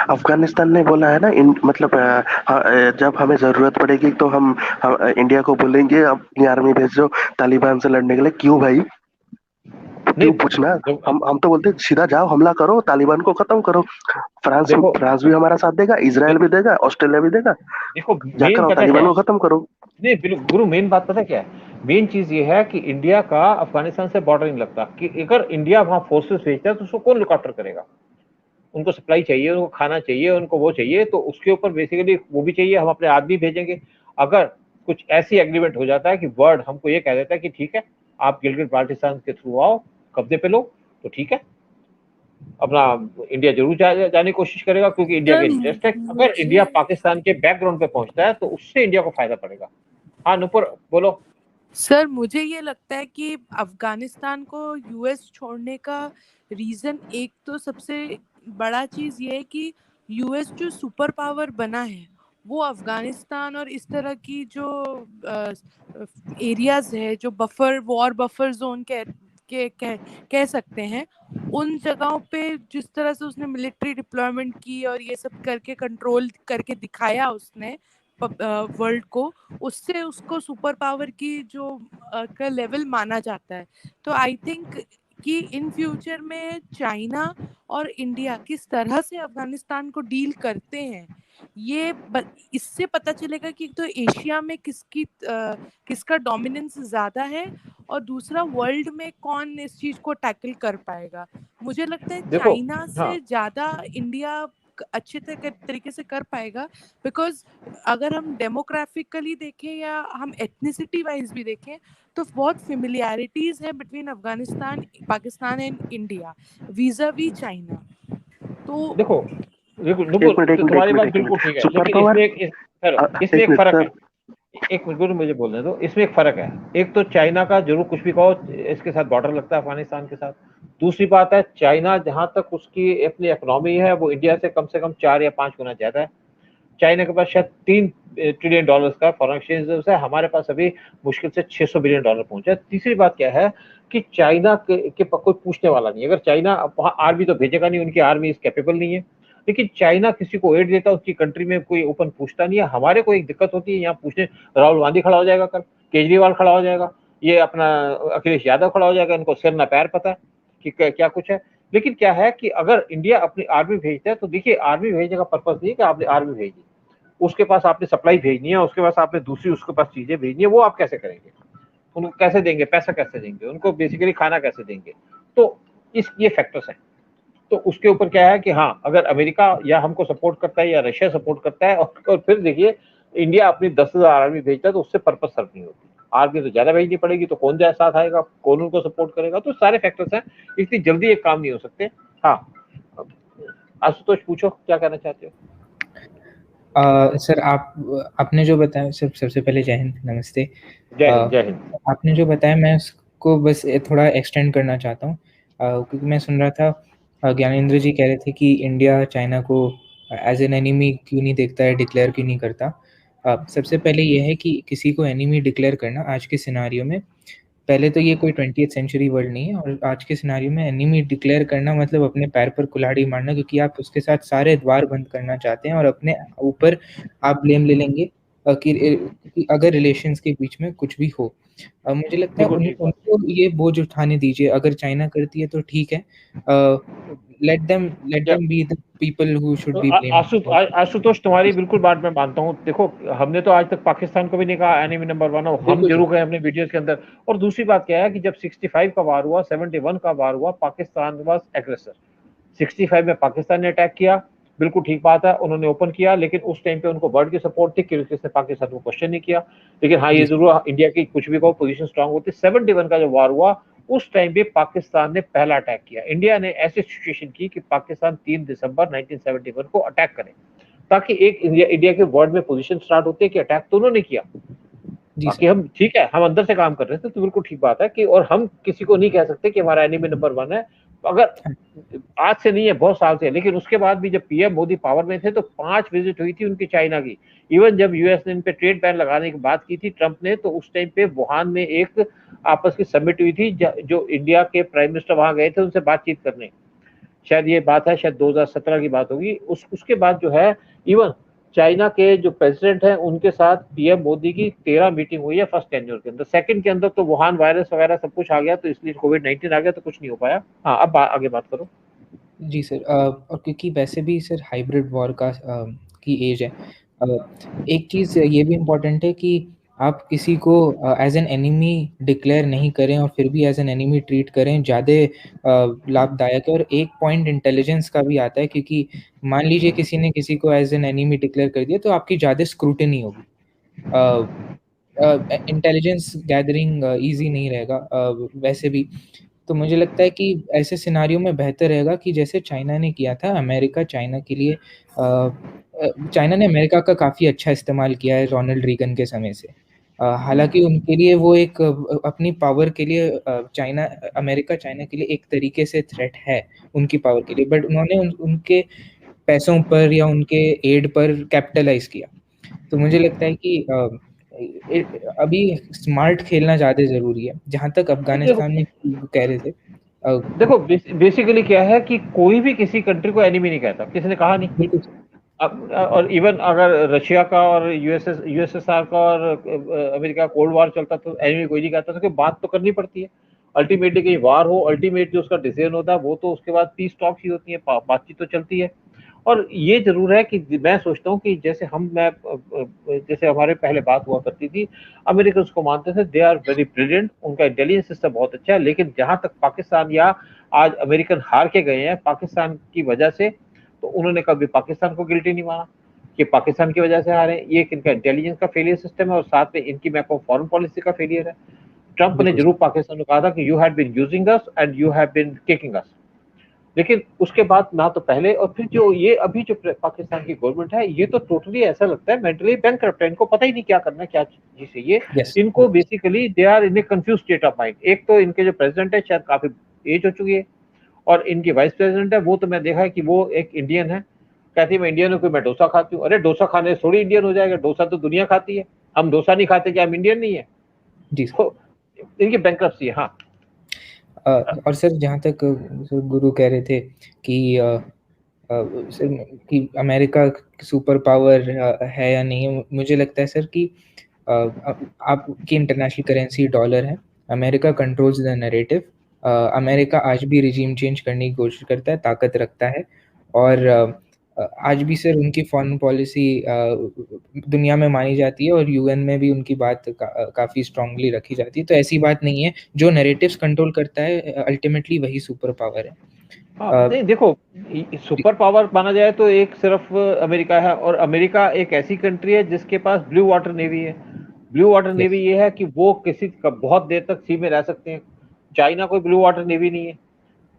अफगानिस्तान ने बोला है ना, मतलब जब हमें जरूरत पड़ेगी तो हम इंडिया को बोलेंगे अपनी आर्मी भेजो तालिबान से लड़ने के लिए। क्यों भाई? नहीं क्यों पूछना? जब हम तो बोलते हैं, सीधा जाओ, हमला करो, तालिबान को खत्म करो। फ्रांस देखो फ्रांस भी हमारा साथ देगा, इजराइल भी देगा, ऑस्ट्रेलिया भी देगा। देखो जाकर मेन आओ, पता क्या तालिबान है। को खत्म करो। नहीं बिल्कुल गुरु, मेन बात पता क्या है। मेन चीज ये है कि इंडिया का अफगानिस्तान से बॉर्डर नहीं लगता, कि अगर इंडिया वहां फोर्सेस भेजता है तो उसको कौन लुक आफ्टर करेगा। उनको सप्लाई चाहिए, उनको खाना चाहिए, उनको वो चाहिए, तो उसके ऊपर बेसिकली वो भी चाहिए, हम अपने आदमी भेजेंगे। अगर कुछ ऐसी एग्रीमेंट हो जाता है कि वर्ल्ड हमको ये कह देता है कि ठीक है आप गिलगित बाल्टिस्तान के थ्रू आओ, कब्जे पे लो, तो ठीक है अपना इंडिया जरूर जाने की कोशिश करेगा, क्योंकि इंडिया सर के इंटरेस्ट है। अगर इंडिया मुझे पाकिस्तान के बैकग्राउंड पे पहुंचता है तो उससे इंडिया को फायदा पड़ेगा। हाँ नुपुर बोलो। सर मुझे ये लगता है कि अफगानिस्तान को यूएस छोड़ने का रीजन, एक तो सबसे बड़ा चीज ये है कि यूएस जो सुपर पावर बना है वो अफगानिस्तान और इस तरह की जो एरियाज है, जो बफर वॉर बफर जोन कह सकते हैं, उन जगहों पे जिस तरह से उसने मिलिट्री डिप्लॉयमेंट की और ये सब करके कंट्रोल करके दिखाया उसने वर्ल्ड को, उससे उसको सुपर पावर की जो का लेवल माना जाता है। तो आई थिंक कि इन फ्यूचर में चाइना और इंडिया किस तरह से अफगानिस्तान को डील करते हैं, ये इससे पता चलेगा कि तो एशिया में किसका डोमिनेंस ज्यादा है, और दूसरा वर्ल्ड में कौन इस चीज को टैकल कर पाएगा। मुझे लगता है देखो चाइना हाँ से ज्यादा इंडिया अच्छे तरीके से कर पाएगा, बिकॉज अगर हम डेमोग्राफिकली देखें या हम एथनिसिटी वाइज भी देखें तो बहुत फेमिलियरिटीज है between Afghanistan, Pakistan and India vis-a-vis China. तो देखो देखो एक नुपुर, मिनट, एक मिनट, एक तुम्हारी मिनट, बात एक बिल्कुल मिनट। ठीक है, सुपर लेकिन पावर। इसमें एक एक मिनट फर्क है। सर। एक मिनट गुरु मुझे बोलने दो, इसमें एक फर्क है। एक तो चाइना का जरूर कुछ भी कहो, इसके साथ बॉर्डर लगता है अफगानिस्तान के साथ। दूसरी बात है चाइना जहां तक उसकी अपनी इकोनॉमी है वो इंडिया से कम 4 या 5 गुना ज्यादा है। चाइना के पास शायद $3 ट्रिलियन का फॉरेन एक्सचेंज रिजर्व है, हमारे पास अभी मुश्किल से $600 बिलियन पहुंचा है। तीसरी बात क्या है कि चाइना के कोई पूछने वाला नहीं है। अगर चाइना वहां आर्मी तो भेजेगा नहीं, उनकी आर्मी इस कैपेबल नहीं है। लेकिन चाइना किसी को एड देता है, उसकी कंट्री में कोई ओपन पूछता नहीं है। हमारे को एक दिक्कत होती है यहाँ पूछने, राहुल गांधी खड़ा हो जाएगा, कल केजरीवाल खड़ा हो जाएगा, ये अपना अखिलेश यादव खड़ा हो जाएगा, इनको सिर न पैर पता है कि क्या कुछ है। लेकिन क्या है कि अगर इंडिया अपनी आर्मी भेजता है तो देखिए आर्मी भेजने का पर्पज नहीं है कि आपने आर्मी भेजी, उसके पास आपने सप्लाई भेजनी है, उसके पास आपने दूसरी उसके पास चीजें भेजनी है। वो आप कैसे करेंगे, उनको कैसे देंगे, पैसा कैसे देंगे, उनको बेसिकली खाना कैसे देंगे। तो ये फैक्टर्स हैं। तो उसके ऊपर क्या है कि हाँ अगर अमेरिका या हमको सपोर्ट करता है या रशिया सपोर्ट करता है, और फिर देखिए इंडिया अपनी 10,000 आर्मी भेजता है तो उससे पर्पज सर्व नहीं होती। आर्मी तो ज्यादा भेजनी पड़ेगी, तो कौन ज्यादा साथ आएगा, कौन उनको सपोर्ट करेगा, तो सारे फैक्टर्स हैं। इतनी जल्दी एक काम नहीं हो सकते। हाँ आशुतोष पूछो क्या कहना चाहते हो। सर आपने जो बताया, सबसे पहले जय हिंद, नमस्ते। जय हिंद जय हिंद। आपने जो बताया मैं उसको बस थोड़ा एक्सटेंड करना चाहता हूँ, क्योंकि मैं सुन रहा था ज्ञानेंद्र जी कह रहे थे कि इंडिया चाइना को एज एन एनिमी क्यों नहीं देखता है, डिक्लेयर क्यों नहीं करता। सबसे पहले ये है कि किसी को एनिमी डिक्लेयर करना आज के सिनारियो में, पहले तो ये कोई 20th सेंचुरी वर्ल्ड नहीं है, और आज के सिनारियो में एनिमी डिक्लेयर करना मतलब अपने पैर पर कुल्हाड़ी मारना, क्योंकि आप उसके साथ सारे द्वार बंद करना चाहते हैं और अपने ऊपर आप ब्लेम ले लेंगे कि अगर रिलेशंस के बीच में कुछ भी हो। मुझे लगता है बिल्कुल ठीक बात। उनको ये बोझ उठाने दीजिए। अगर चाइना करती है तो ठीक है, लेट क्या them be the people who should तो बी ब्लेम्ड। आशुतोष तुम्हारी बिल्कुल बात मैं मानता हूँ। देखो हमने तो आज तक पाकिस्तान को भी नहीं कहा एनिमी नंबर 1, और हम बिल्कुल सर। जरूर गए अपने वीडियोस के अंदर। और दूसरी बात क्या है कि जब 65 का वार हुआ, 71 का वार हुआ, पाकिस्तान वाज एग्रेसर। 65 में पाकिस्तान ने अटैक किया, बिल्कुल ठीक बात है, उन्होंने ओपन किया, लेकिन उस टाइम पे उनको वर्ल्ड की सपोर्ट थी कि किसने पाकिस्तान को क्वेश्चन नहीं किया। लेकिन हाँ ये जी जरूर इंडिया की कुछ भी कहो पोजीशन स्ट्रांग होती। 71 का जो वार हुआ उस टाइम पे पाकिस्तान ने पहला अटैक किया। इंडिया ने ऐसी सिचुएशन की कि पाकिस्तान 3 दिसंबर 1971 को अटैक करे, ताकि एक इंडिया के वर्ल्ड में पोजीशन स्टार्ट होती है कि अटैक तो उन्होंने किया। जी बाकी सर। हम ठीक है, हम अंदर से काम कर रहे थे, तो बिल्कुल ठीक बात है कि, और हम किसी को नहीं कह सकते कि हमारा एनिमी नंबर 1 है। अगर हाँ, आज से नहीं है, बहुत साल से, लेकिन उसके बाद भी जब पीएम मोदी पावर में थे तो 5 विजिट हुई थी उनकी चाइना की। इवन जब यूएस ने इन पे ट्रेड बैन लगाने की बात की थी ट्रंप ने, तो उस टाइम पे वुहान में एक आपस की समिट हुई थी, जो इंडिया के प्राइम मिनिस्टर वहां गए थे उनसे बातचीत करने। शायद ये बात है, शायद 2017 की बात होगी। उसके बाद जो है इवन चाइना के जो प्रेसिडेंट हैं उनके साथ पीएम मोदी की 13 मीटिंग हुई है फर्स्ट टेन्योर के अंदर। सेकंड के अंदर तो वुहान वायरस वगैरह सब कुछ आ गया, तो इसलिए कोविड-19 आ गया, तो कुछ नहीं हो पाया। हाँ, अब आगे बात करो। जी सर, और क्योंकि वैसे भी सर हाइब्रिड वॉर की एज है, एक चीज़ ये भी इम्पोर्टेंट है कि आप किसी को एज एन एनिमी डिक्लेयर नहीं करें और फिर भी एज एन एनिमी ट्रीट करें, ज़्यादा लाभदायक है। और एक पॉइंट इंटेलिजेंस का भी आता है, क्योंकि मान लीजिए किसी ने किसी को एज एन एनिमी डिक्लेयर कर दिया, तो आपकी ज़्यादा स्क्रूटनी होगी। इंटेलिजेंस गैदरिंग ईज़ी नहीं रहेगा वैसे भी। तो मुझे लगता है कि ऐसे सिनेरियो में बेहतर रहेगा कि जैसे चाइना ने किया था, अमेरिका चाइना के लिए चाइना ने अमेरिका का काफ़ी अच्छा इस्तेमाल किया है रोनाल्ड रीगन के समय से। हालाँकि उनके लिए वो एक अपनी पावर के लिए अमेरिका चाइना के लिए एक तरीके से थ्रेट है उनकी पावर के लिए, बट उन्होंने उनके पैसों पर या उनके एड पर कैपिटलाइज़ किया। तो मुझे लगता है कि अभी स्मार्ट खेलना ज़्यादा ज़रूरी है। जहाँ तक देखो अफ़गानिस्तान में कह रहे थे देखो बेसिकली क्या है कि कोई भी किसी कंट्री को एनिमी नहीं कहता, किसी ने कहा नहीं। बिल्कुल। अब और इवन अगर रशिया का और यूएसएसआर का और अमेरिका कोल्ड वॉर चलता तो एनिमी कोई नहीं कहता, तो बात तो करनी पड़ती है। अल्टीमेटली कहीं वार हो, अल्टीमेट जो उसका डिसीजन होता है वो तो उसके बाद पीस टॉक्स ही होती है, बातचीत तो चलती है। और ये जरूर है कि मैं सोचता हूँ कि जैसे जैसे हमारे पहले बात हुआ करती थी, अमेरिकन को मानते थे दे आर वेरी ब्रिलियंट, उनका इंटेलिजेंस सिस्टम बहुत अच्छा है। लेकिन जहां तक पाकिस्तान या आज अमेरिकन हार के गए हैं पाकिस्तान की वजह से, तो उन्होंने कभी पाकिस्तान को गिल्टी नहीं माना कि पाकिस्तान की वजह से हारे। ये इनका इंटेलिजेंस का फेलियर सिस्टम है और साथ में इनकी मैं कहूँ फॉरेन पॉलिसी का फेलियर है। ट्रंप ने जरूर पाकिस्तान को कहा था कि you have been using us and you have been kicking us, लेकिन उसके बाद ना तो पहले और फिर जो ये अभी जो पाकिस्तान की गवर्नमेंट है, ये तो टोटली ऐसा लगता है मेंटली बैंकरप्ट है। इनको पता ही नहीं क्या करना है, क्या चीज है ये। इनको basically they are in a confuse state of mind. एक तो इनके जो प्रेसिडेंट है शायद काफी एज हो चुकी है, और इनकी वाइस प्रेसिडेंट है वो तो मैं देखा है कि वो एक इंडियन है, कहती है मैं इंडियन हूँ कोई मैं डोसा खाती हूँ। अरे डोसा खाने से थोड़ी इंडियन हो जाएगा, डोसा तो दुनिया खाती है, हम डोसा नहीं खाते क्या हम इंडियन नहीं है? जी तो इनकी बैंकरप्सी है। हाँ और सर जहाँ तक सर गुरु कह रहे थे कि सर कि अमेरिका सुपर पावर है या नहीं है, मुझे लगता है सर कि आपकी इंटरनेशनल करेंसी डॉलर है। America controls the narrative. America आज भी रिजीम चेंज करने की कोशिश करता है, ताकत रखता है। और आज भी सर उनकी फॉरेन पॉलिसी दुनिया में मानी जाती है और यूएन में भी उनकी बात काफ़ी स्ट्रांगली रखी जाती है। तो ऐसी बात नहीं है, जो नैरेटिव्स कंट्रोल करता है अल्टीमेटली वही सुपर पावर है। नहीं देखो, सुपर पावर माना जाए तो एक सिर्फ अमेरिका है, और अमेरिका एक ऐसी कंट्री है जिसके पास ब्लू वाटर नेवी है। ब्लू वाटर नेवी ये है कि वो किसी का बहुत देर तक सी में रह सकते हैं। चाइना कोई ब्लू वाटर नेवी नहीं है।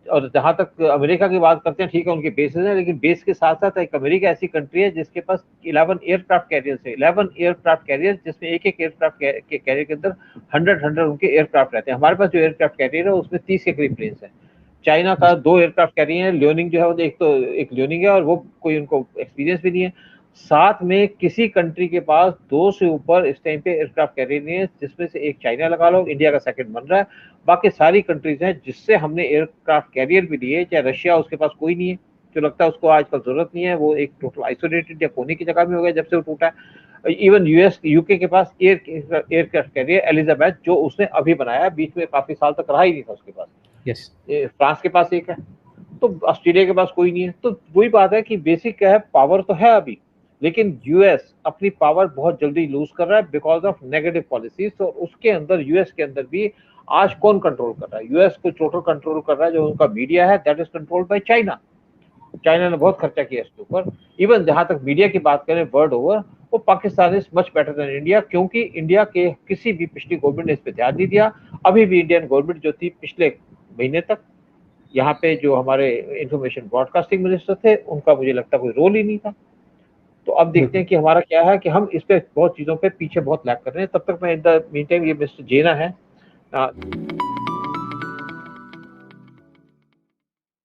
और जहां तक अमेरिका की बात करते हैं, ठीक है उनके बेसेस हैं, लेकिन बेस के साथ साथ एक अमेरिका ऐसी कंट्री है जिसके पास 11 एयरक्राफ्ट कैरियर है, 11 एयरक्राफ्ट कैरियर, जिसमें एक एक एयरक्राफ्ट के कैरियर के अंदर 100 उनके एयरक्राफ्ट रहते हैं। हमारे पास जो एयरक्राफ्ट कैरियर है उसमें 30 के करीब प्लेन्स है। चाइना का 2 एयरक्राफ्ट कैरियर है, लियोनिंग जो है वो एक लियोनिंग है और वो कोई उनको एक्सपीरियंस भी नहीं है। साथ में किसी कंट्री के पास 2 से ऊपर इस टाइम पे एयरक्राफ्ट कैरियर नहीं है, जिसमें से एक चाइना लगा लो, इंडिया का सेकंड बन रहा है। बाकी सारी कंट्रीज हैं जिससे हमने एयरक्राफ्ट कैरियर भी लिए, चाहे रशिया उसके पास कोई नहीं है, जो लगता है उसको आजकल जरूरत नहीं है, वो एक टोटल आइसोलेटेड या कोने की जगह में हो गया जब से वो टूटा है। इवन यूके के पास एयरक्राफ्ट कैरियर एलिजाबेथ, जो उसने अभी बनाया, बीच में काफी साल तक रहा ही नहीं था उसके पास। फ्रांस के पास एक है, तो ऑस्ट्रेलिया के पास कोई नहीं है। तो वही बात है कि बेसिक क्या है, पावर तो है अभी, लेकिन यूएस अपनी पावर बहुत जल्दी लूज कर रहा है बिकॉज ऑफ नेगेटिव पॉलिसीज। तो उसके अंदर यूएस के अंदर भी आज कौन कंट्रोल कर रहा है? यूएस को टोटल कंट्रोल कर रहा है जो उनका मीडिया है, that is controlled by China. China ने बहुत खर्चा किया इसके ऊपर। इवन जहां तक मीडिया की बात करें वर्ल्ड ओवर, वो Pakistan is much better than India, क्योंकि इंडिया के किसी भी पिछली गवर्नमेंट ने इस पर ध्यान नहीं दिया। अभी भी इंडियन गवर्नमेंट जो थी पिछले महीने तक, यहाँ पे जो हमारे इंफॉर्मेशन ब्रॉडकास्टिंग मिनिस्टर थे, उनका मुझे लगता कोई रोल ही नहीं था। तो अब देखते हैं कि हमारा क्या है, कि हम इस पे बहुत चीजों पे पीछे बहुत लैग कर रहे हैं। तब तक मैं इन द मीन टाइम, ये मिस्टर जेना है